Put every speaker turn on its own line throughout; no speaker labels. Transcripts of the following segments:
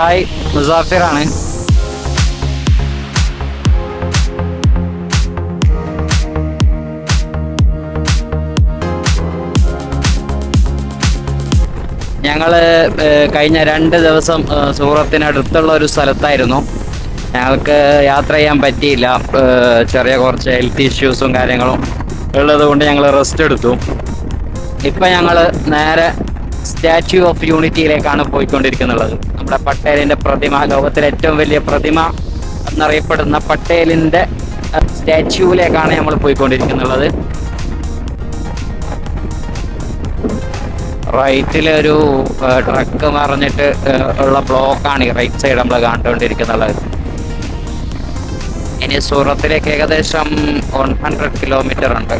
Hi, മുസാഫിറാണ്. ഞങ്ങൾ കഴിഞ്ഞ 2 ദിവസം സൂറത്തിനടുത്തുള്ള ഒരു സ്ഥലത്തായിരുന്നു. ഞങ്ങൾക്ക് യാത്ര ചെയ്യാൻ പറ്റിയില്ല. ചെറിയ കുറച്ച് ഹെൽത്ത് ഇഷ്യൂസും കാര്യങ്ങളും ഉള്ളത് കൊണ്ട് ഞങ്ങൾ റെസ്റ്റ് എടുത്തു. ഇപ്പം ഞങ്ങൾ നേരെ സ്റ്റാച്യു ഓഫ് യൂണിറ്റിയിലേക്കാണ് പോയിക്കൊണ്ടിരിക്കുന്നുള്ളത്. നമ്മുടെ പട്ടേലിൻ്റെ പ്രതിമ, ലോകത്തിലെ ഏറ്റവും വലിയ പ്രതിമ എന്നറിയപ്പെടുന്ന പട്ടേലിൻ്റെ സ്റ്റാച്യുവിലേക്കാണ് നമ്മൾ പോയിക്കൊണ്ടിരിക്കുന്നുള്ളത്. റൈറ്റിലൊരു ട്രക്ക് മറിഞ്ഞിട്ട് ഉള്ള ബ്ലോക്കാണ് ഈ റൈറ്റ് സൈഡ് നമ്മൾ കണ്ടുകൊണ്ടിരിക്കുന്നുള്ളത്. ഇനി സൂറത്തിലേക്ക് ഏകദേശം 100 കിലോമീറ്റർ ഉണ്ട്.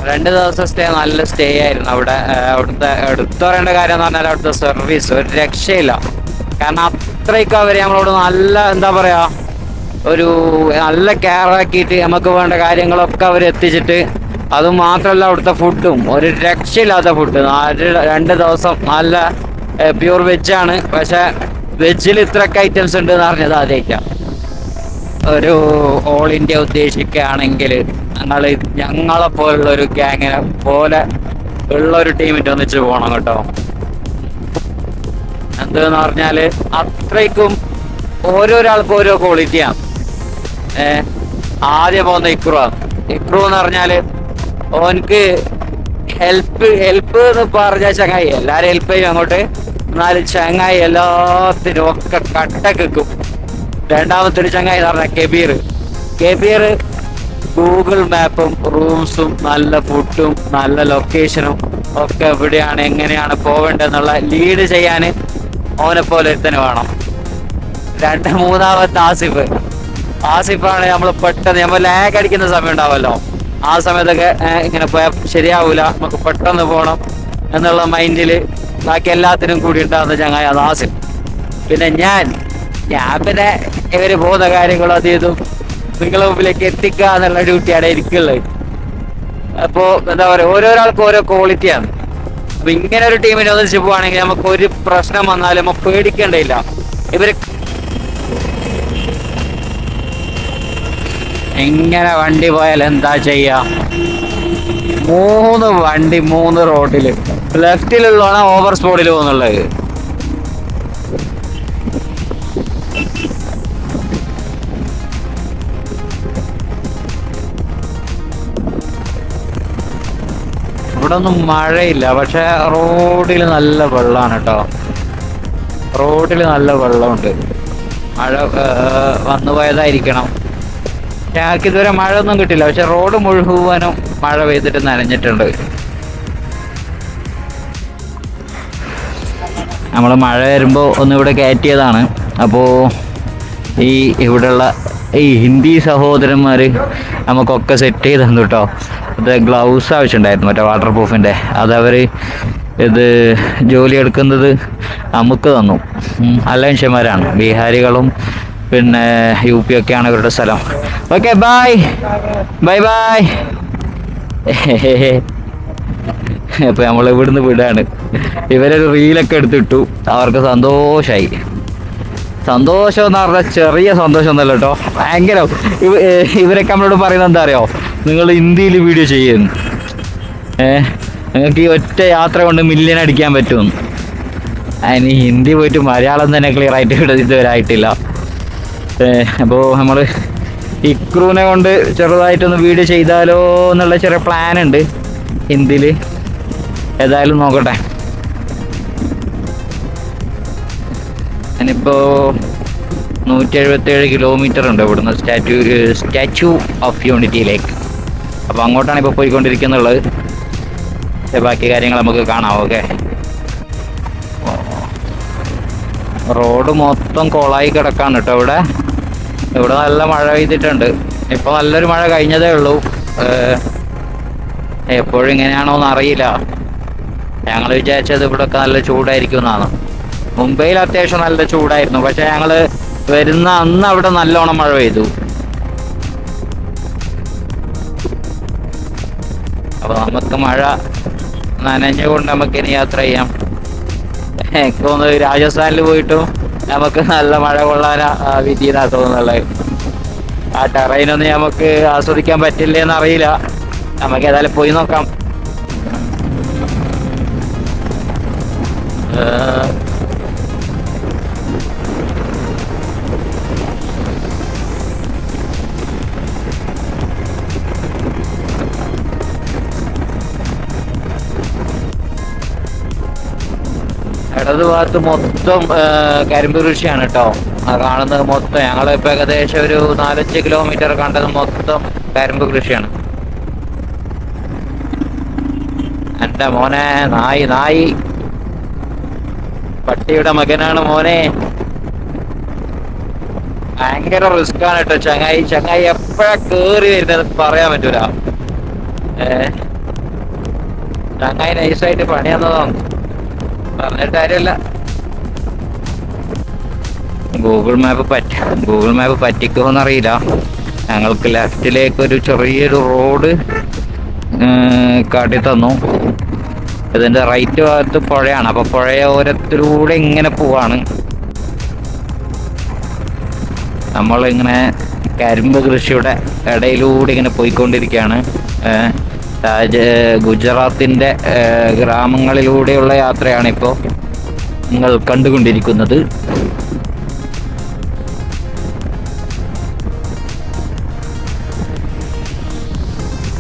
2 ദിവസം നല്ല സ്റ്റേ ആയിരുന്നു അവിടെ. അവിടുത്തെ എടുത്തു പറയേണ്ട കാര്യം എന്ന് പറഞ്ഞാൽ അവിടുത്തെ സർവീസ് ഒരു രക്ഷയില്ല. കാരണം അത്രയ്ക്കും അവർ നമ്മളോട് നല്ല എന്താ പറയുക, ഒരു നല്ല കെയർ ആക്കിയിട്ട് നമുക്ക് വേണ്ട കാര്യങ്ങളൊക്കെ അവർ എത്തിച്ചിട്ട്, അതുമാത്രമല്ല അവിടുത്തെ ഫുഡും ഒരു രക്ഷയില്ലാത്ത ഫുഡ്. 2 ദിവസം നല്ല പ്യൂർ വെജാണ്. പക്ഷെ വെജിൽ ഇത്രയൊക്കെ ഐറ്റംസ് ഉണ്ട് എന്ന് പറഞ്ഞത് ആദ്യമായിട്ടാണ്. ഒരു ഓൾ ഇന്ത്യ ഉദ്ദേശിക്കുകയാണെങ്കിൽ ഞങ്ങളെ പോലുള്ള ഒരു ഗ്യാങ്ങിനെ പോലെ ഉള്ള ഒരു ടീമിൻ്റെ ഒന്നിച്ച് പോകണം കേട്ടോ. എന്തെന്ന് പറഞ്ഞാൽ അത്രയ്ക്കും ഓരോരാൾക്കും ഓരോ ക്വാളിറ്റിയാണ്. ആദ്യം പോകുന്ന ഇക്രു എന്ന് പറഞ്ഞാൽ ഓനക്ക് ഹെൽപ്പ് എന്ന് പറഞ്ഞ ചങ്ങായി എല്ലാരും ഹെൽപ്പ് ചെയ്യും അങ്ങോട്ട്. എന്നാലും ചങ്ങായി എല്ലാത്തിനും ഒക്കെ കട്ടക്കും. രണ്ടാമത്തെ ഒരു ചങ്ങായി എന്ന് പറഞ്ഞാൽ കെബീർ ഗൂഗിൾ മാപ്പും റൂംസും നല്ല ഫുഡും നല്ല ലൊക്കേഷനും ഒക്കെ എവിടെയാണ് എങ്ങനെയാണ് പോവേണ്ടതെന്നുള്ള ലീഡ് ചെയ്യാൻ ഓനെ പോലെ തന്നെ വേണം. മൂന്നാമത്തെ ആസിഫാണ്. നമ്മൾ പെട്ടെന്ന് നമ്മൾ ലാഗ് അടിക്കുന്ന സമയം ഉണ്ടാവുമല്ലോ, ആ സമയത്തൊക്കെ ഇങ്ങനെ പോയാൽ ശരിയാവൂല, നമുക്ക് പെട്ടെന്ന് പോകണം എന്നുള്ള മൈൻഡിൽ ബാക്കി എല്ലാത്തിനും കൂടി ഉണ്ടാകുന്ന ചങ്ങായി അത് ആസിഫ്. പിന്നെ ഞാൻ പിന്നെ ഇവര് പോകുന്ന കാര്യങ്ങളും അത് ചെയ്തും നിങ്ങളെ മുമ്പിലേക്ക് എത്തിക്കുക എന്നുള്ള ഡ്യൂട്ടിയാണ് എനിക്കുള്ളത്. അപ്പോൾ എന്താ പറയുക, ഓരോരാൾക്കും ഓരോ ക്വാളിറ്റിയാണ്. അപ്പൊ ഇങ്ങനെ ഒരു ടീമിനെ ഒന്നിച്ച് പോവാണെങ്കിൽ നമുക്ക് ഒരു പ്രശ്നം വന്നാലും നമുക്ക് പേടിക്കേണ്ടയില്ല. ഇവര് എങ്ങനെ വണ്ടി പോയാൽ എന്താ ചെയ്യാ, 3 വണ്ടി 3 റോഡില്, ലെഫ്റ്റിലുള്ളതാണ് ഓവർ സ്പോഡിൽ പോകുന്നുള്ളത്. ഇവിടെ ഒന്നും മഴയില്ല, പക്ഷെ റോഡിൽ നല്ല വെള്ളമാണ് കേട്ടോ. റോഡിൽ നല്ല വെള്ളമുണ്ട്. മഴ വന്നു പോയതായിരിക്കണം. ഞങ്ങൾക്ക് ഇതുവരെ മഴ ഒന്നും കിട്ടില്ല, പക്ഷെ റോഡ് മുഴുവനും മഴ പെയ്തിട്ട് നനഞ്ഞിട്ടുണ്ട്. നമ്മൾ മഴ വരുമ്പോൾ ഒന്നിവിടെ കയറ്റിയതാണ്. അപ്പോൾ ഇവിടെയുള്ള ഈ ഹിന്ദി സഹോദരന്മാർ നമുക്കൊക്കെ സെറ്റ് ചെയ്ത് തന്നു കേട്ടോ. ഇത് ഗ്ലൗസ് ആവശ്യമുണ്ടായിരുന്നു, മറ്റേ വാട്ടർ പ്രൂഫിൻ്റെ. അതവർ ഇത് ജോലി എടുക്കുന്നത് നമുക്ക് തന്നു. നല്ല മനുഷ്യന്മാരാണ്, ബീഹാരികളും പിന്നെ UP ഒക്കെയാണ് ഇവരുടെ സ്ഥലം. Okay, bye. അപ്പോൾ നമ്മൾ ഇവിടുന്ന് വിടാണ്. ഇവരൊരു റീലൊക്കെ എടുത്തിട്ടു, അവർക്ക് സന്തോഷമായി. സന്തോഷം എന്ന് പറഞ്ഞാൽ ചെറിയ സന്തോഷം ഒന്നല്ല കേട്ടോ, ഭയങ്കര. ഇവരൊക്കെ നമ്മളോട് പറയുന്നത് എന്താ അറിയോ, നിങ്ങൾ ഹിന്ദിയിൽ വീഡിയോ ചെയ്യുന്നു, നിങ്ങൾക്ക് ഈ ഒറ്റ യാത്ര കൊണ്ട് മില്യൺ അടിക്കാൻ പറ്റുമെന്ന്. അതിന് ഹിന്ദി പോയിട്ട് മലയാളം തന്നെ ക്ലിയർ ആയിട്ട് ഇതുവരെ ആയിട്ടില്ല. അപ്പോൾ നമ്മൾ ഇക്രൂനെ കൊണ്ട് ചെറുതായിട്ടൊന്ന് വീഡിയോ ചെയ്താലോ എന്നുള്ള ചെറിയ പ്ലാൻ ഉണ്ട് ഹിന്ദിയിൽ. ഏതായാലും നോക്കട്ടെ. ഞാനിപ്പോൾ 177 കിലോമീറ്റർ ഉണ്ട് ഇവിടുന്ന് സ്റ്റാച്യു ഓഫ് യൂണിറ്റിയിലേക്ക്. അപ്പോൾ അങ്ങോട്ടാണ് ഇപ്പോൾ പോയിക്കൊണ്ടിരിക്കുന്നുള്ളത്. ബാക്കി കാര്യങ്ങൾ നമുക്ക് കാണാം. ഓക്കെ, റോഡ് മൊത്തം കൊളായി കിടക്കാണ് കേട്ടോ. ഇവിടെ നല്ല മഴ പെയ്തിട്ടുണ്ട്. ഇപ്പോൾ നല്ലൊരു മഴ കഴിഞ്ഞതേ ഉള്ളൂ. എപ്പോഴും ഇങ്ങനെയാണോന്ന് അറിയില്ല. ഞങ്ങൾ വിചാരിച്ചത് ഇവിടെയൊക്കെ നല്ല ചൂടായിരിക്കും എന്നാണ്. മുംബൈയിൽ അത്യാവശ്യം നല്ല ചൂടായിരുന്നു, പക്ഷെ ഞങ്ങൾ വരുന്ന അന്ന് അവിടെ നല്ലോണം മഴ പെയ്തു. അപ്പോൾ നമുക്ക് മഴ നനഞ്ഞുകൊണ്ട് നമുക്കിനി യാത്ര ചെയ്യാം. എനിക്ക് തോന്നുന്നത് രാജസ്ഥാനിൽ പോയിട്ടും നമുക്ക് നല്ല മഴ കൊള്ളാനാ വിധിയെന്നാ തോന്നുന്നുള്ളത്. ആ ടെറൈനൊന്നും നമുക്ക് ആസ്വദിക്കാൻ പറ്റില്ലേന്ന് അറിയില്ല. നമുക്ക് ഏതായാലും പോയി നോക്കാം. ഇടത് ഭാഗത്ത് മൊത്തം കരിമ്പ് കൃഷിയാണ് കേട്ടോ. ആ കാണുന്നത് മൊത്തം ഞങ്ങളിപ്പോൾ ഏകദേശം ഒരു 4-5 കിലോമീറ്റർ കണ്ടത് മൊത്തം കരിമ്പ് കൃഷിയാണ്. എൻ്റെ മോനെ നായി പട്ടിയുടെ മകനാണ് മോനെ. ഭയങ്കര റിസ്ക് ആണ് കേട്ടോ. ചങ്ങായി എപ്പോഴാ കേറി വരുന്നത് പറയാൻ പറ്റൂല. ചങ്ങായി നൈസായിട്ട് പണി തന്നതാണ്, പറഞ്ഞിട്ട് കാര്യമില്ല. ഗൂഗിൾ മാപ്പ് പറ്റിക്കുമെന്നറിയില്ല. ഞങ്ങൾക്ക് ലെഫ്റ്റിലേക്ക് ഒരു ചെറിയൊരു റോഡ് കാട്ടി തന്നു. ഇതിന്റെ റൈറ്റ് ഭാഗത്ത് പുഴയാണ്. അപ്പൊ പുഴയോരത്തിലൂടെ ഇങ്ങനെ പോവാണ്. നമ്മളിങ്ങനെ കരിമ്പ് കൃഷിയുടെ ഇടയിലൂടെ ഇങ്ങനെ പോയിക്കൊണ്ടിരിക്കുകയാണ്. ഗുജറാത്തിന്റെ ഗ്രാമങ്ങളിലൂടെയുള്ള യാത്രയാണ് ഇപ്പോൾ നിങ്ങൾ കണ്ടുകൊണ്ടിരിക്കുന്നത്.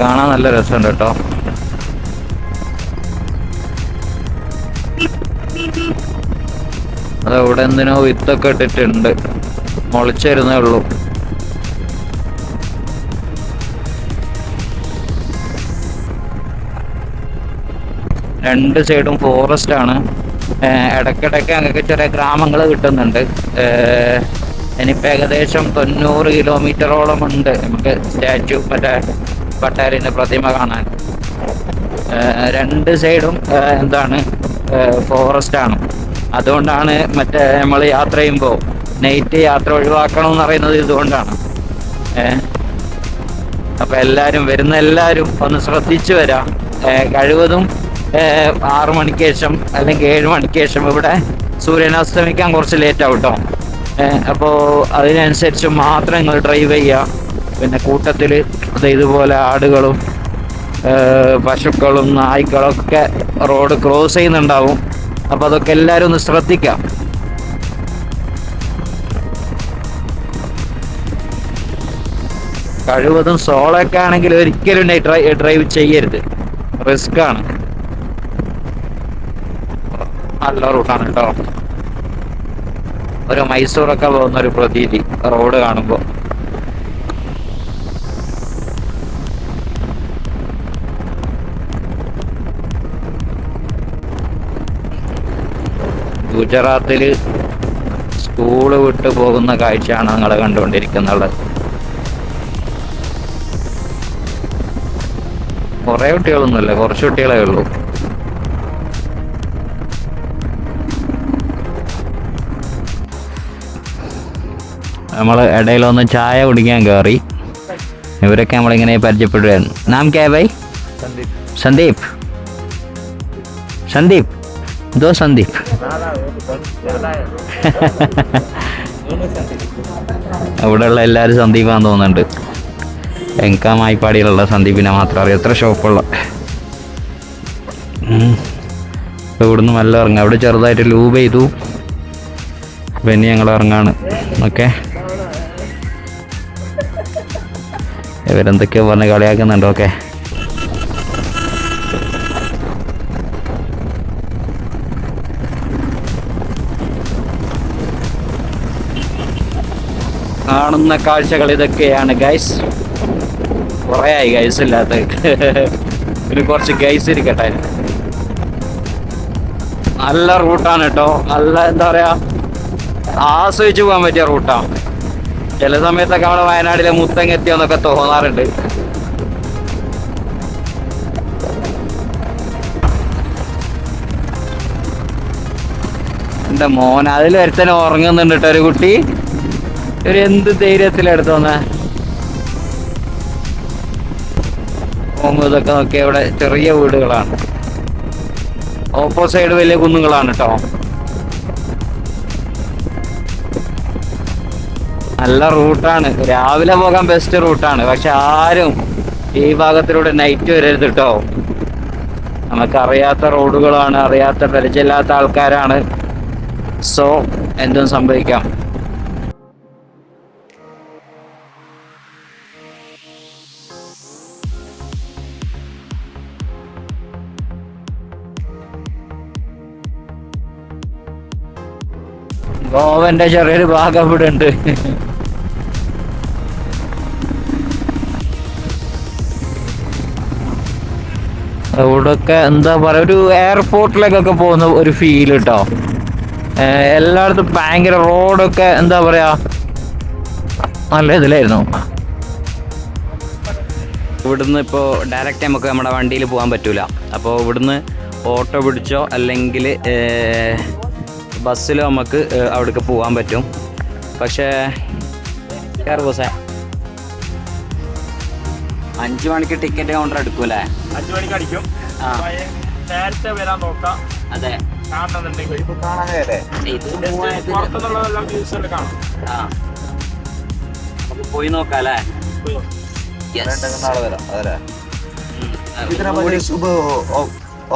കാണാൻ നല്ല രസമുണ്ട് കേട്ടോ. അതവിടെ എന്തിനോ വിത്തൊക്കെ ഇട്ടിട്ടുണ്ട്, മുളച്ചു വരുന്നേ ഉള്ളൂ. രണ്ട് സൈഡും ഫോറസ്റ്റ് ആണ്. ഇടയ്ക്കിടയ്ക്ക് അങ്ങക്ക് ചെറിയ ഗ്രാമങ്ങൾ കിട്ടുന്നുണ്ട്. ഇനിയിപ്പോൾ ഏകദേശം 90 കിലോമീറ്ററോളം ഉണ്ട് നമുക്ക് സ്റ്റാച്യു മറ്റേ പട്ടാരിൻ്റെ പ്രതിമ കാണാൻ. രണ്ട് സൈഡും എന്താണ് ഫോറസ്റ്റ് ആണ്. അതുകൊണ്ടാണ് മറ്റേ നമ്മൾ യാത്ര ചെയ്യുമ്പോൾ നൈറ്റ് യാത്ര ഒഴിവാക്കണം എന്ന് പറയുന്നത് ഇതുകൊണ്ടാണ്. അപ്പം വരുന്ന എല്ലാവരും ഒന്ന് ശ്രദ്ധിച്ചു വരാം. കഴിവതും 6 മണിക്ക് ശേഷം അല്ലെങ്കിൽ 7 മണിക്ക് ശേഷം ഇവിടെ സൂര്യനാസ്തമിക്കാൻ കുറച്ച് ലേറ്റ് ആവും കേട്ടോ. അപ്പോൾ അതിനനുസരിച്ച് മാത്രം നിങ്ങൾ ഡ്രൈവ് ചെയ്യുക. പിന്നെ കൂട്ടത്തിൽ ഇതുപോലെ ആടുകളും പശുക്കളും നായ്ക്കളും ഒക്കെ റോഡ് ക്രോസ് ചെയ്യുന്നുണ്ടാവും. അപ്പോൾ അതൊക്കെ എല്ലാവരും ഒന്ന് ശ്രദ്ധിക്കാം. കഴിവതും സോളൊക്കെ ആണെങ്കിൽ ഒരിക്കലും ഡ്രൈവ് ചെയ്യരുത്, റിസ്ക് ആണ്. നല്ല റൂട്ടാണ് കേട്ടോ. ഒരു മൈസൂറൊക്കെ പോകുന്ന ഒരു പ്രതീതി റോഡ് കാണുമ്പോൾ. ഗുജറാത്തില് സ്കൂള് വിട്ട് പോകുന്ന കാഴ്ചയാണ് നിങ്ങൾ കണ്ടുകൊണ്ടിരിക്കുന്നത്. കുറേ കുട്ടികളൊന്നുമില്ല, കുറച്ച് കുട്ടികളേ ഉള്ളൂ. നമ്മൾ ഇടയിലൊന്ന് ചായ കുടിക്കാൻ കയറി. ഇവരൊക്കെ നമ്മളിങ്ങനെ പരിചയപ്പെടുകയാണ്. നാം ക്യാ ഭായ്? സന്ദീപ്. സന്ദീപ് ദോ സന്ദീപ്. അവിടെയുള്ള എല്ലാവരും സന്ദീപാന്ന് തോന്നുന്നുണ്ട്. എനിക്ക് മായിപ്പാടിയിലുള്ള സന്ദീപിനെ മാത്രം അറിയാം. എത്ര ഷോപ്പുള്ള. ഇവിടുന്ന് നല്ല ഇറങ്ങാം. അവിടെ ചെറുതായിട്ട് ലൂബ് ചെയ്തു. പിന്നെ ഞങ്ങൾ ഇറങ്ങാണ്. ഓക്കെ, ഇവരെന്തൊക്കെയോ പറഞ്ഞ് കളിയാക്കുന്നുണ്ട്. ഓക്കെ, കാണുന്ന കാഴ്ചകൾ ഇതൊക്കെയാണ് ഗൈസ്. കുറേ ആയി ഗൈസ് ഇല്ലാത്ത. പിന്നെ കുറച്ച് ഗൈസ് ഇരിക്കട്ടെ. നല്ല റൂട്ടാണ് കേട്ടോ. നല്ല എന്താ പറയാ, ആസ്വദിച്ച് പോകാൻ പറ്റിയ റൂട്ടാണ്. ചില സമയത്തൊക്കെ നമ്മുടെ വയനാട്ടിലെ മുത്തങ്ങെത്തിയോന്നൊക്കെ തോന്നാറുണ്ട്. എൻ്റെ മോൻ അതിൽ ഒരുത്തന്നെ ഉറങ്ങുന്നുണ്ട് കേട്ടോ. ഒരു കുട്ടി ഒരു എന്ത് ധൈര്യത്തിലെടുത്തോന്നെ. ഇതൊക്കെ നോക്കിയാൽ ഇവിടെ ചെറിയ വീടുകളാണ്. ഓപ്പോസൈഡ് വലിയ കുന്നുകളാണ് കേട്ടോ. നല്ല റൂട്ടാണ്, രാവിലെ പോകാൻ ബെസ്റ്റ് റൂട്ടാണ്. പക്ഷെ ആരും ഈ ഭാഗത്തിലൂടെ നൈറ്റ് വരരുത് കേട്ടോ. നമുക്കറിയാത്ത റോഡുകളാണ്, അറിയാത്ത പരിചയമില്ലാത്ത ആൾക്കാരാണ്. സോ എന്തും സംഭവിക്കാം. ഗോവന്റെ ചെറിയൊരു ഭാഗം ഇവിടെ ഉണ്ട്. ഇവിടൊക്കെ എന്താ പറയാ, ഒരു എയർപോർട്ടിലേക്കൊക്കെ പോകുന്ന ഒരു ഫീൽ കേട്ടോ. എല്ലായിടത്തും ഭയങ്കര റോഡൊക്കെ എന്താ പറയാ നല്ല ഇതിലായിരുന്നു. ഇവിടുന്ന് ഇപ്പോൾ ഡയറക്റ്റ് നമുക്ക് നമ്മുടെ വണ്ടിയിൽ പോകാൻ പറ്റൂല. അപ്പോൾ ഇവിടുന്ന് ഓട്ടോ പിടിച്ചോ അല്ലെങ്കിൽ ബസ്സിലോ നമുക്ക് അവിടേക്ക് പോകാൻ പറ്റും. പക്ഷേ ബോസേ 5 മണിക്ക് ടിക്കറ്റ് കൗണ്ടർ എടുക്കൂലേ?
5 മണിക്ക് അടിക്കും. നേരത്തെ വരാൻ നോക്കാം.
അതെ, നമുക്ക് പോയി നോക്കാം അല്ലേ?
नाले वरा अरे कितना बजे सुबह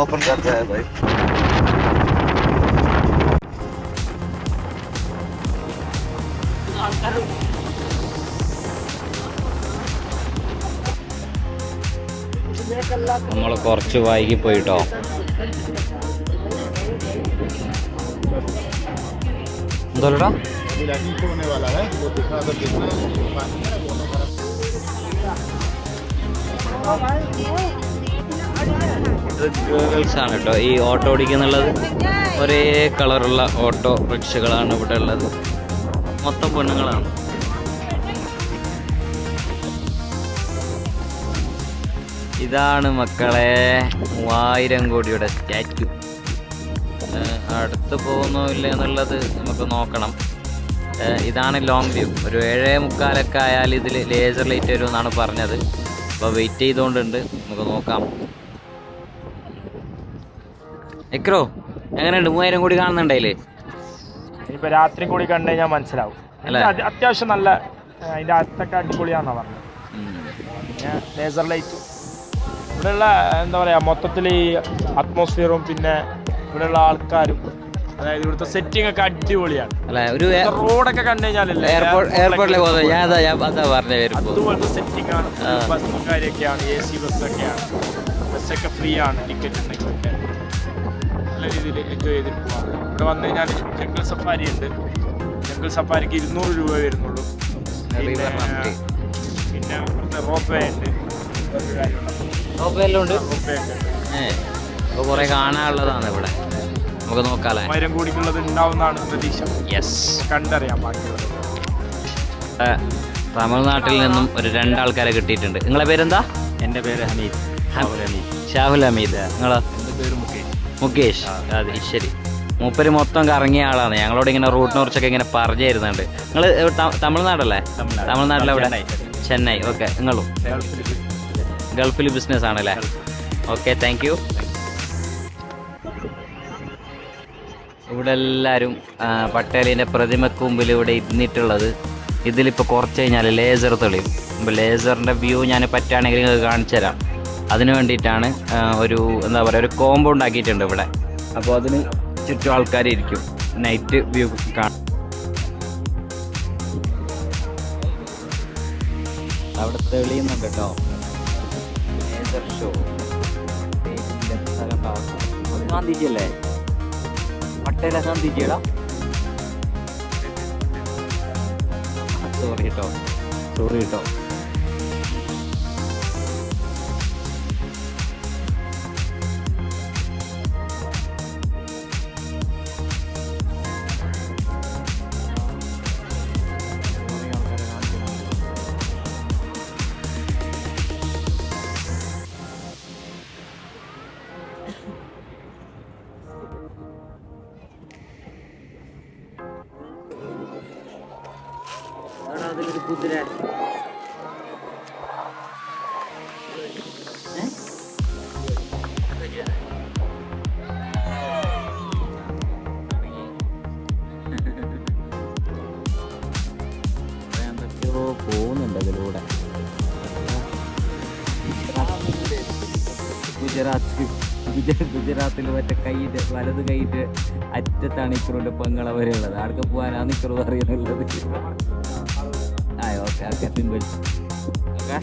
ओपन करता है भाई?
നമ്മൾ കുറച്ച് വൈകി പോയിട്ടോ. എന്തോടാ ഗേൾസ് ആണ് കേട്ടോ ഈ ഓട്ടോ ഓടിക്കുന്നുള്ളത്. ഒരേ കളറുള്ള ഓട്ടോ റിക്ഷകളാണ് ഇവിടെ ഉള്ളത്. മൊത്തം പെണ്ണുങ്ങളാണ്. ഇതാണ് മക്കളെ 3000 കോടിയുടെ സ്റ്റാറ്റ്യൂ. അടുത്ത് പോകുന്നോ ഇല്ല എന്നുള്ളത് നമുക്ക് നോക്കണം. ഇതാണ് ലോങ് വ്യൂ. ഒരു 7:45 ആയാൽ ഇതിൽ ലേസർ ലൈറ്റ് വരും എന്നാണ് പറഞ്ഞത്. അപ്പോൾ വെയിറ്റ് ചെയ്തുകൊണ്ടുണ്ട്, നമുക്ക് നോക്കാം. എക്രോ എങ്ങനെയുണ്ട്? 3000 കോടി കാണുന്നുണ്ടല്ലേ?
ഇപ്പൊ രാത്രി കൂടി കണ്ടു കഴിഞ്ഞാൽ മനസ്സിലാവും. അത്യാവശ്യം നല്ല അതിന്റെ അകത്തൊക്കെ അടിപൊളിയാണെന്നാ പറഞ്ഞത്. പിന്നെ ലേസർ ലൈറ്റ് ഇവിടെയുള്ള എന്താ പറയാ മൊത്തത്തിൽ ഈ അറ്റ്മോസ്ഫിയറും പിന്നെ ഇവിടെയുള്ള ആൾക്കാരും, അതായത് ഇവിടുത്തെ സെറ്റിംഗ് ഒക്കെ അടിപൊളിയാണ്. റോഡൊക്കെ കണ്ടു കഴിഞ്ഞാലല്ലേ അതുപോലത്തെ സെറ്റിംഗ് ആണ്. ബസ്സും കാര്യമൊക്കെയാണ്, AC ബസ്സൊക്കെയാണ്. ബസ്സൊക്കെ ഫ്രീ ആണ്, ടിക്കറ്റ് ഉണ്ടെങ്കിലൊക്കെ നല്ല രീതിയിൽ എൻജോയ് ചെയ്തിട്ട് പോകാം. ഇവിടെ വന്നു കഴിഞ്ഞാൽ ജംഗിൾ സഫാരി ഉണ്ട്. ജംഗിൾ സഫാരിക്ക് 200 രൂപ വരുന്നുള്ളൂ. പിന്നെ ഇവിടുത്തെ റോപ്പ് വേ ഉണ്ട്.
കുറെ കാണാനുള്ളതാണ് ഇവിടെ, നമുക്ക് നോക്കാല്ലേ.
1000 കോടിക്കുള്ളത് ഉണ്ടാവുന്നതാണ് പ്രതീക്ഷ.
യെസ്,
കണ്ടറിയാം ബാക്കിയുള്ളത്.
തമിഴ്നാട്ടിൽ നിന്നും ഒരു 2 ആൾക്കാരെ കിട്ടിയിട്ടുണ്ട്. നിങ്ങളെ പേരെന്താ?
എൻ്റെ പേര് ഹമീദ്.
ഷാഹുൽ ഹമീദ്. നിങ്ങളോ?
എൻ്റെ പേര് മുകേഷ്.
മുകേഷ്, അതെ ശരി. മൂപ്പര് മൊത്തം കറങ്ങിയ ആളാണ്. ഞങ്ങളോട് ഇങ്ങനെ റൂട്ടിനെ കുറിച്ചൊക്കെ ഇങ്ങനെ പറഞ്ഞു തരുന്നുണ്ട്. നിങ്ങൾ തമിഴ്നാടല്ലേ? തമിഴ്നാട്ടിലെവിടെ? ചെന്നൈ. ഓക്കെ. നിങ്ങളും ഗൾഫിൽ ബിസിനസ് ആണല്ലേ? Okay, thank you. ഇവിടെ എല്ലാവരും പട്ടേലിൻ്റെ പ്രതിമക്ക് മുമ്പിൽ ഇവിടെ ഇരുന്നിട്ടുള്ളത്. ഇതിലിപ്പോൾ കുറച്ച് കഴിഞ്ഞാൽ ലേസർ തെളിയും. ഇപ്പോൾ ലേസറിൻ്റെ വ്യൂ ഞാൻ പറ്റുകയാണെങ്കിൽ നിങ്ങൾക്ക് കാണിച്ചു തരാം. അതിന് വേണ്ടിയിട്ടാണ് ഒരു എന്താ പറയുക, ഒരു കോമ്പൗണ്ട് ആക്കിയിട്ടുണ്ട് ഇവിടെ. അപ്പോൾ അതിന് ചുറ്റും ആൾക്കാരിരിക്കും, നൈറ്റ് വ്യൂ കാണാം. അവിടെ തെളിയുന്നുണ്ട് കേട്ടോ. Laser show. ഗാന്ധിജി അല്ലേ? പട്ടേല ഗാന്ധിജിയടാ. സോറി കേട്ടോ. അതിലൊരു കുതിര. ഇതിലൂടെ. ഗുജറാത്തിൽ മറ്റേ കൈയിട്ട് വലത് കൈയിട്ട് അറ്റത്താണ് ഇക്കറുടെ പെങ്ങളെ വരെ ഉള്ളത്. ആർക്ക് പോകാനാണ് ഇക്കറു പറയുന്നുള്ളത്. ആ ഓക്കെ ഓക്കെ സിമ്പിൾ ഓക്കെ.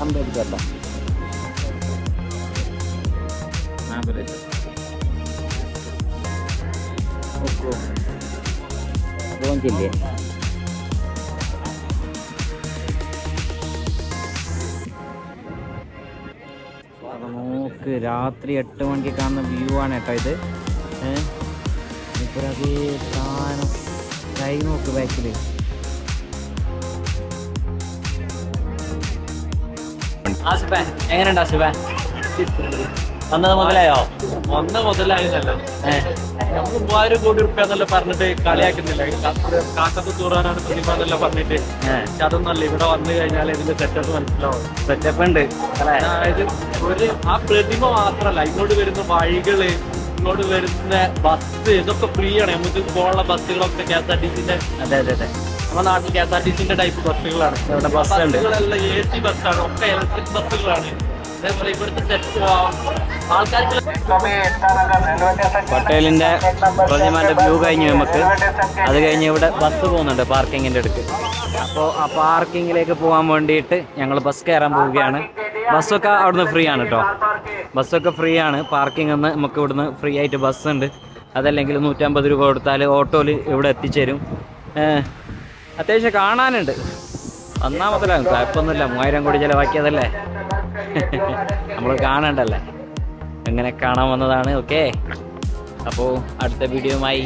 അമ്പത് ില്ലേ നോക്ക് രാത്രി 8 മണിക്ക് കാണുന്ന വ്യൂ ആണ് കേട്ടോ ഇത്. ഇപ്പോൾ അതേ സാധനം കൈ നോക്ക് ബാക്കില്. എങ്ങനെയുണ്ട് ആസിഫ? വന്നത് മുതലായോ?
ഒന്ന് മുതലായിരുന്നല്ലോ. നമുക്ക് 3000 കോടി റുപ്യ എന്നല്ല പറഞ്ഞിട്ട് കളിയാക്കുന്നില്ല. കാക്കത്ത് തൂറാനാണ് പ്രതിഭ എന്നല്ല പറഞ്ഞിട്ട്. പക്ഷെ അതൊന്നല്ല, ഇവിടെ വന്നു കഴിഞ്ഞാൽ ഇതിന്റെ സെറ്റപ്പ് മനസ്സിലാവും.
സെറ്റപ്പ് ഉണ്ട്.
അതായത് ആ പ്രതിമ മാത്രല്ല, ഇങ്ങോട്ട് വരുന്ന വഴികള്, ഇങ്ങോട്ട് വരുന്ന ബസ്, ഇതൊക്കെ ഫ്രീ ആണ്. നമുക്ക് പോകാനുള്ള ബസ്സുകളൊക്കെ KSRTC-ന്റെ.
അതെ അതെ അതെ,
നമ്മുടെ നാട്ടിൽ KSRTC-ന്റെ ടൈപ്പ് ബസ്സുകളാണ്. ബസ്സുകളെല്ലാം AC ബസ്സാണ്, ഒക്കെ ഇലക്ട്രിക് ബസ്സുകളാണ്. അതേപോലെ ഇവിടുത്തെ സെറ്റ് ആൾക്കാർക്ക്
പട്ടേലിന്റെ പ്രതിമാന്റെ വ്യൂ കഴിഞ്ഞു നമുക്ക്. അത് കഴിഞ്ഞ് ഇവിടെ ബസ് പോകുന്നുണ്ട് പാർക്കിങ്ങിന്റെ അടുത്ത്. അപ്പോൾ ആ പാർക്കിങ്ങിലേക്ക് പോകാൻ വേണ്ടിയിട്ട് ഞങ്ങൾ ബസ് കയറാൻ പോവുകയാണ്. ബസ്സൊക്കെ അവിടുന്ന് ഫ്രീ ആണ് കേട്ടോ. ബസ്സൊക്കെ ഫ്രീ ആണ്. പാർക്കിംഗ് ഒന്ന് നമുക്ക് ഇവിടുന്ന് ഫ്രീ ആയിട്ട് ബസ് ഉണ്ട്. അതല്ലെങ്കിൽ 150 രൂപ കൊടുത്താൽ ഓട്ടോയിൽ ഇവിടെ എത്തിച്ചേരും. അത്യാവശ്യം കാണാനുണ്ട്. ഒന്നാമതിലാകും കുഴപ്പമൊന്നുമില്ല. 3000 കോടി ചിലവാക്കിയതല്ലേ, നമ്മൾ കാണണ്ടല്ലേ. എങ്ങനെ കാണാൻ വന്നതാണ്. ഓക്കെ, അപ്പോൾ അടുത്ത വീഡിയോയുമായി